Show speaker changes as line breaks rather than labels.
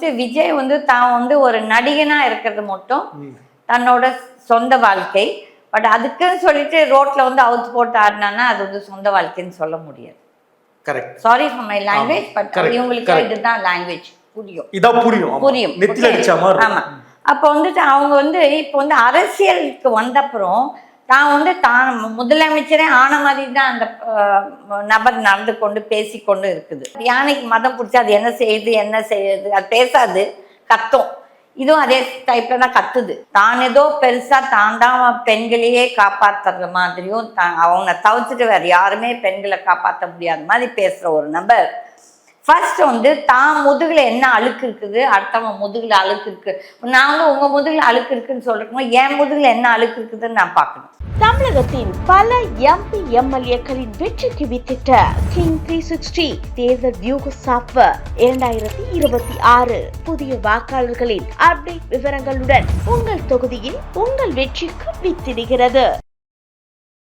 விஜய் தான் ஒரு நடிகனா இருக்கிறது மட்டும் தன்னோட சொந்த வாழ்க்கை. பட் அதுக்குன்னு சொல்லிட்டு ரோட்ல அவுத்து போட்டு ஆடினானா அது சொந்த வாழ்க்கைன்னு சொல்ல முடியாது. Sorry for my language, but இவங்களுக்கு இதுதான் லாங்குவேஜ் புரியும்.
இதான் புரியும். நெத்தில அடிச்ச மாதிரி.
ஆமா. அப்போ அவங்க இப்போ அரசியலுக்கு வந்தப்புறம் தான் முதலமைச்சரே ஆன மாதிரி தான் அந்த நபர் நடந்து கொண்டு பேசிக்கொண்டு இருக்குது. யானைக்கு மதம் பிடிச்சி அது என்ன செய்யுது அது பேசாது, கத்தும். இதுவும் அதே டைப்ல தான் கத்துது. தான் ஏதோ பெருசா தான் பெண்களையே காப்பாத்துற மாதிரியும் அவங்க தவிர்த்துட்டு வேற யாருமே பெண்களை காப்பாற்ற முடியாத மாதிரி பேசுற ஒரு நபர் ஃபர்ஸ்ட் தான் முதுகுல என்ன அழுக்கு இருக்குது, அடுத்தவங்க முதுகுல அழுக்கு இருக்கு. நான் உங்க முதுகுல அழுக்கு இருக்குன்னு சொல்றேன், என் முதுகுல என்ன அழுக்கு இருக்குதுன்னு நான் பார்க்கணும்.
தமிழகத்தின் பல எம்பி எம்எல்ஏக்களின் வெற்றிக்கு வித்திட்ட கிங் 360 தேர்தல் வியூக சாப்ட்வேர் 2026 புதிய வாக்காளர்களின் அப்டேட் விவரங்களுடன் உங்கள் தொகுதியில் உங்கள் வெற்றிக்கு வித்திடுகிறது.